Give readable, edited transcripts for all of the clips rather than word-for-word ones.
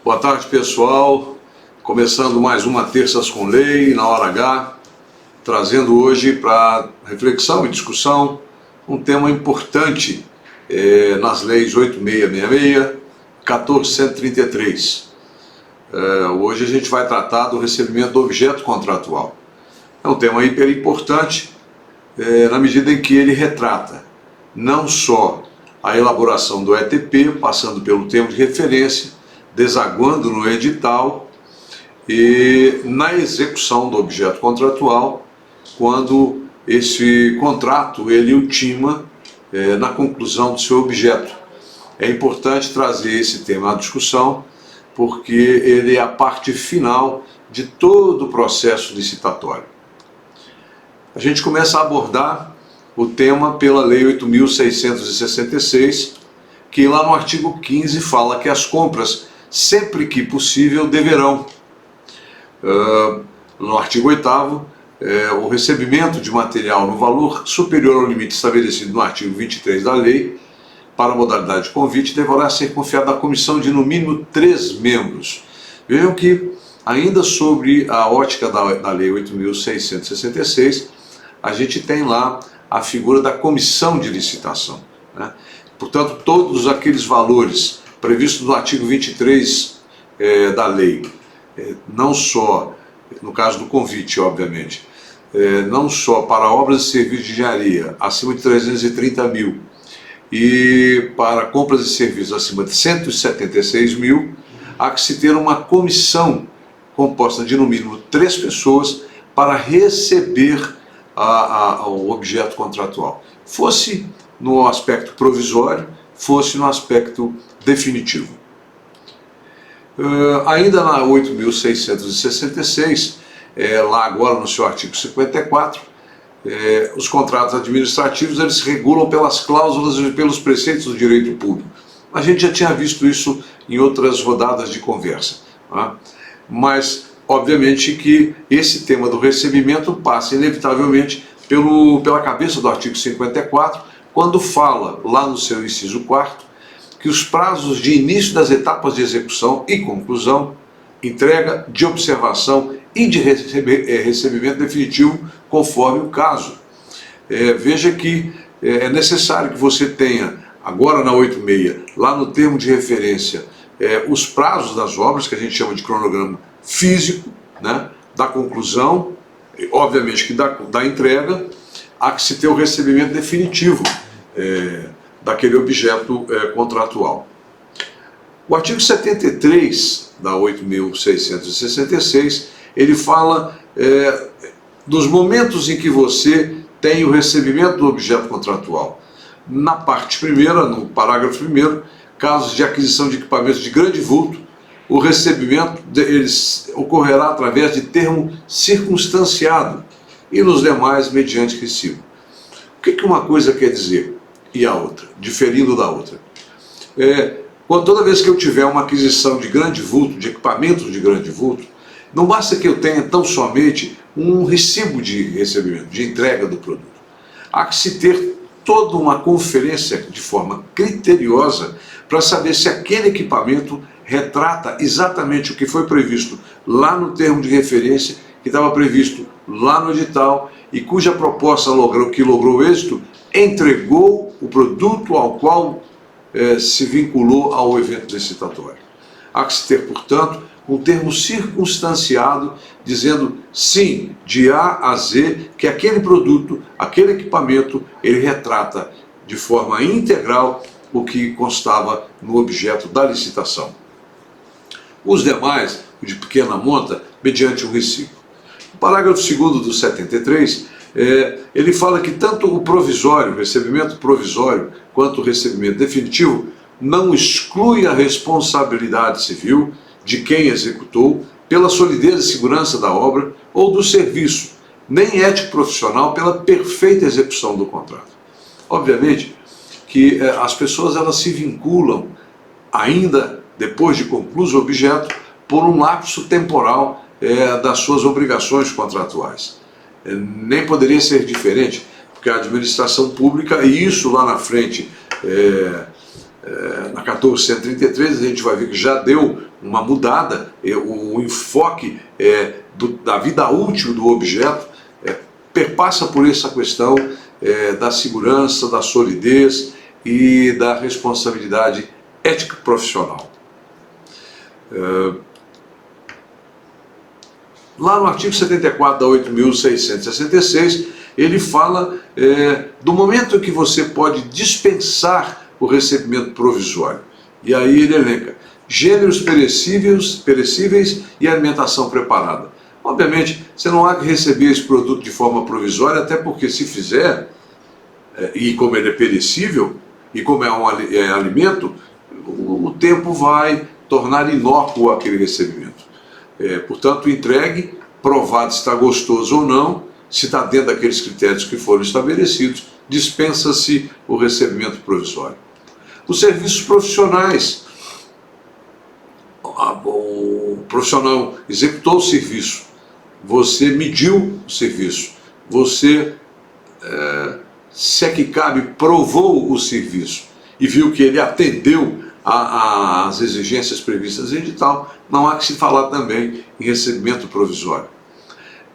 Boa tarde, pessoal. Começando mais uma Terças com Lei, na hora H, trazendo hoje para reflexão e discussão um tema importante nas leis 8666, 1433. Hoje a gente vai tratar do recebimento do objeto contratual. É um tema hiper importante na medida em que ele retrata não só a elaboração do ETP, passando pelo termo de referência, desaguando no edital e na execução do objeto contratual, quando esse contrato ele ultima na conclusão do seu objeto. É importante trazer esse tema à discussão, porque ele é a parte final de todo o processo licitatório. A gente começa a abordar o tema pela Lei 8.666, que lá no artigo 15 fala que as compras, sempre que possível, deverão. No artigo 8º, o recebimento de material no valor superior ao limite estabelecido no artigo 23 da lei, para a modalidade de convite, deverá ser confiado à comissão de no mínimo 3 membros. Vejam que, ainda sobre a ótica da Lei 8.666, a gente tem lá a figura da comissão de licitação, né? Portanto, todos aqueles valores previstos no artigo 23 da lei, não só, no caso do convite, obviamente, não só para obras e serviços de engenharia acima de 330 mil e para compras e serviços acima de 176 mil, há que se ter uma comissão composta de no mínimo 3 pessoas para receber o objeto contratual, fosse no aspecto provisório, fosse no aspecto definitivo. Ainda na 8.666, lá agora no seu artigo 54, os contratos administrativos eles se regulam pelas cláusulas e pelos preceitos do direito público. A gente já tinha visto isso em outras rodadas de conversa, né? Mas obviamente que esse tema do recebimento passa inevitavelmente pela cabeça do artigo 54, quando fala, lá no seu inciso 4º, que os prazos de início das etapas de execução e conclusão, entrega, de observação e de recebimento definitivo, conforme o caso. Veja que é necessário que você tenha, agora na 86, lá no termo de referência, os prazos das obras, que a gente chama de cronograma físico, né, da conclusão, obviamente que da entrega, há que se ter o recebimento definitivo daquele objeto contratual. O artigo 73 da 8.666, ele fala dos momentos em que você tem o recebimento do objeto contratual. Na parte primeira, no parágrafo 1º, casos de aquisição de equipamentos de grande vulto, o recebimento deles ocorrerá através de termo circunstanciado e nos demais mediante recibo. O que uma coisa quer dizer e a outra, diferindo da outra? Toda vez que eu tiver uma aquisição de grande vulto, de equipamentos de grande vulto, não basta que eu tenha tão somente um recibo de recebimento, de entrega do produto. Há que se ter toda uma conferência de forma criteriosa para saber se aquele equipamento retrata exatamente o que foi previsto lá no termo de referência, que estava previsto lá no edital e cuja proposta que logrou êxito entregou o produto ao qual se vinculou ao evento licitatório. Há que se ter, portanto, um termo circunstanciado dizendo sim, de A a Z, que aquele produto, aquele equipamento, ele retrata de forma integral o que constava no objeto da licitação. Os demais, de pequena monta, mediante um recibo. O parágrafo 2º do 73, ele fala que tanto o provisório, o recebimento provisório, quanto o recebimento definitivo, não exclui a responsabilidade civil de quem executou pela solidez e segurança da obra ou do serviço, nem ético profissional pela perfeita execução do contrato. Obviamente que as pessoas elas se vinculam ainda depois de concluído o objeto por um lapso temporal das suas obrigações contratuais. Nem poderia ser diferente, porque a administração pública, e isso lá na frente na 1433 a gente vai ver que já deu uma mudada, o enfoque da vida útil do objeto perpassa por essa questão da segurança, da solidez e da responsabilidade ética profissional. Lá no artigo 74 da 8.666, ele fala do momento em que você pode dispensar o recebimento provisório. E aí ele elenca gêneros perecíveis e alimentação preparada. Obviamente, você não há que receber esse produto de forma provisória, até porque se fizer, e como ele é perecível, e como é um alimento, o tempo vai tornar inócuo aquele recebimento. Portanto, entregue, provado se está gostoso ou não, se está dentro daqueles critérios que foram estabelecidos, dispensa-se o recebimento provisório. Os serviços profissionais. O profissional executou o serviço, você mediu o serviço, você, se é que cabe, provou o serviço e viu que ele atendeu às exigências previstas em edital, não há que se falar também em recebimento provisório.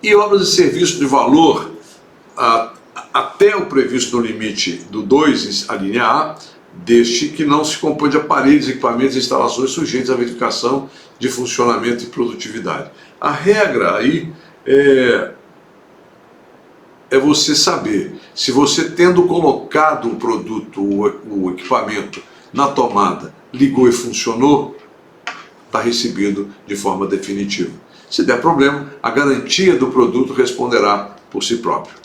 E obras de serviço de valor, até o previsto no limite do 2, a linha A, deste que não se compõe de aparelhos, equipamentos e instalações sujeitos à verificação de funcionamento e produtividade. A regra aí é você saber se você, tendo colocado o produto, o equipamento na tomada, ligou e funcionou, está recebido de forma definitiva. Se der problema, a garantia do produto responderá por si próprio.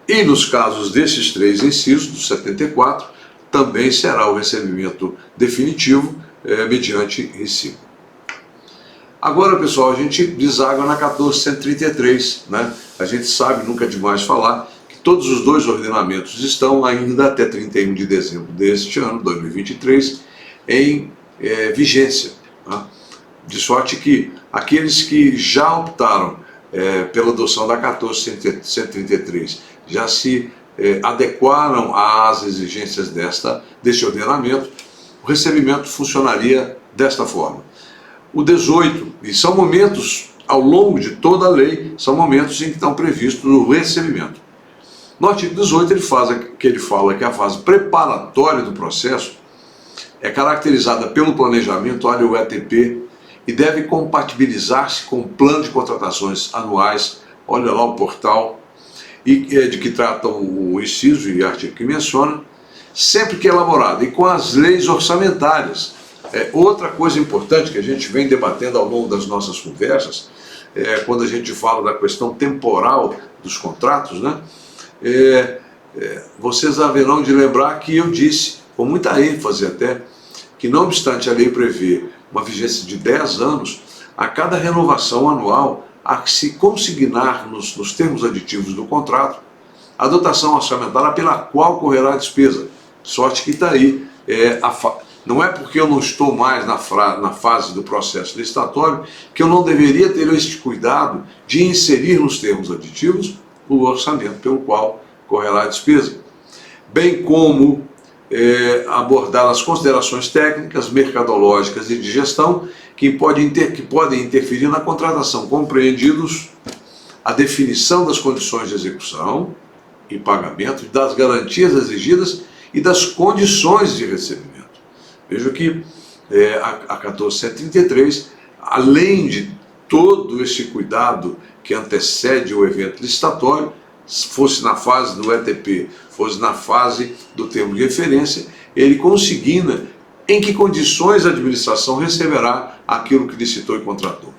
E nos casos desses 3 incisos, do 74, também será o recebimento definitivo mediante recibo. Agora, pessoal, a gente deságua na 1433, né? A gente sabe, nunca é demais falar, que todos os 2 ordenamentos estão ainda até 31 de dezembro deste ano, 2023, em vigência. Tá? De sorte que aqueles que já optaram pela adoção da 1433 já se adequaram às exigências deste ordenamento, o recebimento funcionaria desta forma. O 18, e são momentos, ao longo de toda a lei, são momentos em que estão previstos o recebimento. No artigo 18 ele fala que a fase preparatória do processo é caracterizada pelo planejamento, olha o ETP, e deve compatibilizar-se com o plano de contratações anuais, olha lá o portal, e de que trata o inciso e artigo que menciona, sempre que elaborado, e com as leis orçamentárias. Outra coisa importante que a gente vem debatendo ao longo das nossas conversas, quando a gente fala da questão temporal dos contratos, né? Vocês haverão de lembrar que eu disse, com muita ênfase até, que não obstante a lei prever uma vigência de 10 anos, a cada renovação anual, há que se consignar nos termos aditivos do contrato a dotação orçamentária pela qual correrá a despesa. Sorte que está aí. Não é porque eu não estou mais na fase do processo licitatório que eu não deveria ter este cuidado de inserir nos termos aditivos o orçamento pelo qual correrá a despesa, bem como abordar as considerações técnicas, mercadológicas e de gestão que podem interferir na contratação, compreendidos a definição das condições de execução e pagamento, das garantias exigidas e das condições de recebimento. Veja que a 1433, além de todo esse cuidado que antecede o evento licitatório, fosse na fase do ETP, fosse na fase do termo de referência, ele consigna em que condições a administração receberá aquilo que licitou e contratou.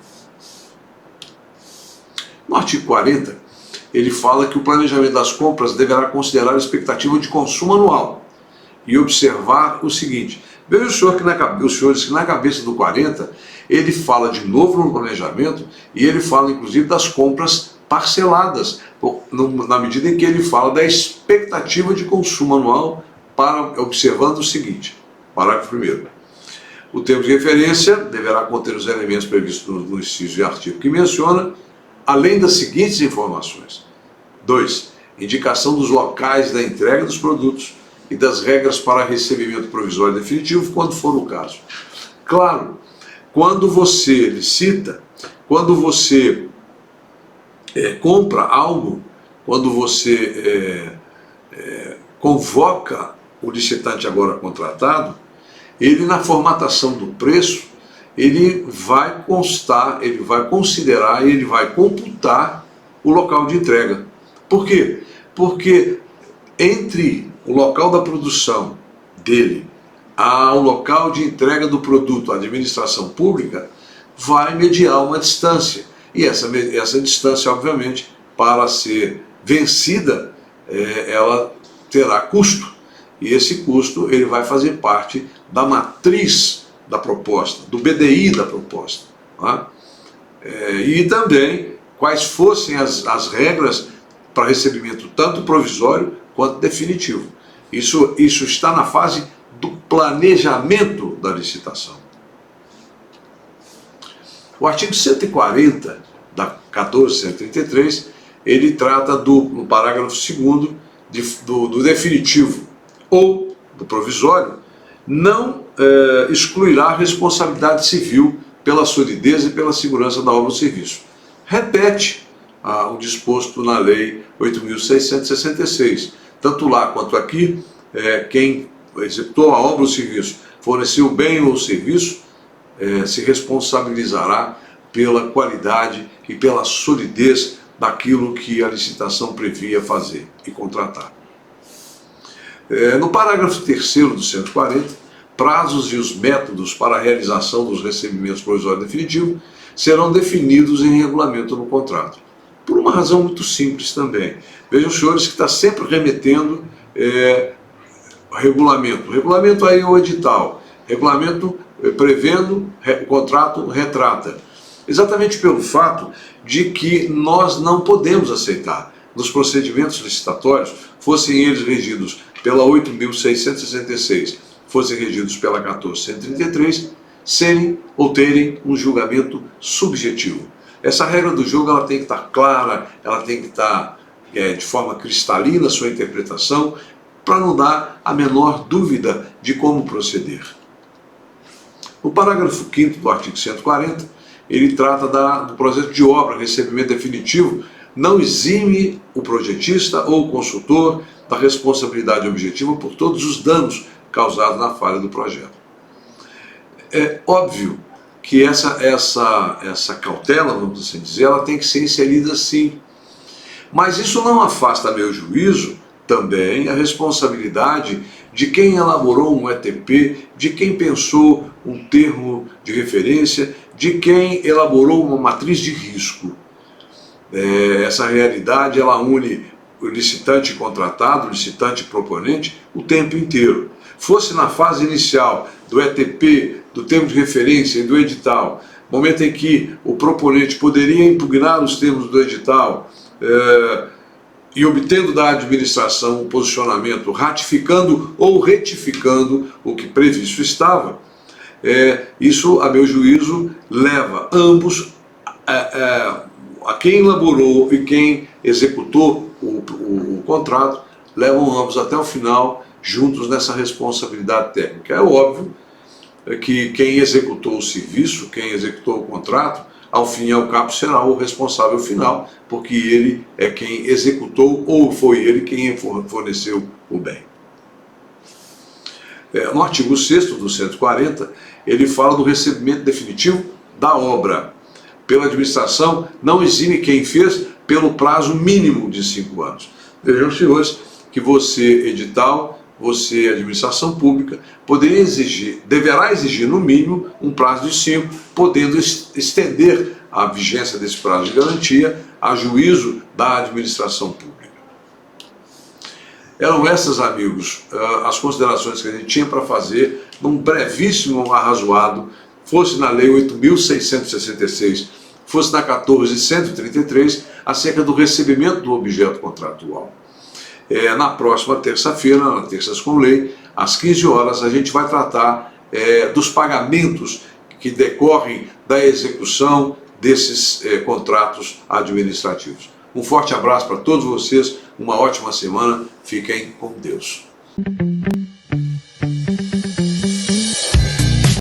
No artigo 40, ele fala que o planejamento das compras deverá considerar a expectativa de consumo anual e observar o seguinte. Veja os senhores que na cabeça do 40, ele fala de novo no planejamento e ele fala inclusive das compras parceladas, na medida em que ele fala da expectativa de consumo anual, observando o seguinte, parágrafo 1º. O termo de referência deverá conter os elementos previstos no inciso e artigo que menciona, além das seguintes informações. 2. Indicação dos locais da entrega dos produtos. e das regras para recebimento provisório e definitivo, quando for o caso. Claro, quando você licita, quando você compra algo, quando você convoca o licitante agora contratado, ele na formatação do preço, ele vai constar, ele vai considerar, ele vai computar o local de entrega. Por quê? Porque entre o local da produção dele ao local de entrega do produto à administração pública, vai mediar uma distância. E essa distância, obviamente, para ser vencida, ela terá custo. E esse custo ele vai fazer parte da matriz da proposta, do BDI da proposta. Tá? E também quais fossem as regras para recebimento tanto provisório quanto definitivo. Isso está na fase do planejamento da licitação. O artigo 140 da 14.133, ele trata no parágrafo 2º do definitivo ou do provisório, não excluirá a responsabilidade civil pela solidez e pela segurança da obra ou serviço. Repete o disposto na Lei 8.666. Tanto lá quanto aqui, quem executou a obra ou serviço, forneceu o bem ou serviço, se responsabilizará pela qualidade e pela solidez daquilo que a licitação previa fazer e contratar. No parágrafo 3º do 140, prazos e os métodos para a realização dos recebimentos provisório e definitivo serão definidos em regulamento no contrato. Por uma razão muito simples também. Vejam, senhores, que está sempre remetendo regulamento. Regulamento aí é o edital. Regulamento prevendo, o contrato retrata. Exatamente pelo fato de que nós não podemos aceitar nos procedimentos licitatórios, fossem eles regidos pela 8.666, fossem regidos pela 14.133, serem ou terem um julgamento subjetivo. Essa regra do jogo ela tem que estar clara, ela tem que estar de forma cristalina a sua interpretação, para não dar a menor dúvida de como proceder. O parágrafo 5º do artigo 140, ele trata do projeto de obra, recebimento definitivo, não exime o projetista ou o consultor da responsabilidade objetiva por todos os danos causados na falha do projeto. É óbvio que essa cautela, vamos assim dizer, ela tem que ser inserida sim. Mas isso não afasta, a meu juízo, também a responsabilidade de quem elaborou um ETP, de quem pensou um termo de referência, de quem elaborou uma matriz de risco. Essa realidade ela une o licitante contratado, o licitante proponente, o tempo inteiro. Fosse na fase inicial do ETP, do termo de referência e do edital, momento em que o proponente poderia impugnar os termos do edital, e obtendo da administração um posicionamento, ratificando ou retificando o que previsto estava, isso, a meu juízo, leva ambos, a quem elaborou e quem executou o contrato, levam ambos até o final, juntos nessa responsabilidade técnica. É óbvio que quem executou o serviço, quem executou o contrato, ao fim e ao cabo será o responsável final, porque ele é quem executou ou foi ele quem forneceu o bem. No artigo 6º do 140, ele fala do recebimento definitivo da obra. Pela administração, não exime quem fez pelo prazo mínimo de 5 anos. Vejam, senhores, que você, edital, você, administração pública, deverá exigir no mínimo um prazo de 5, podendo estender a vigência desse prazo de garantia a juízo da administração pública. Eram essas, amigos, as considerações que a gente tinha para fazer num brevíssimo arrazoado, fosse na Lei 8.666, fosse na 14.133, acerca do recebimento do objeto contratual. Na próxima terça-feira, na Terças com Lei, às 15 horas, a gente vai tratar dos pagamentos que decorrem da execução desses contratos administrativos. Um forte abraço para todos vocês, uma ótima semana, fiquem com Deus.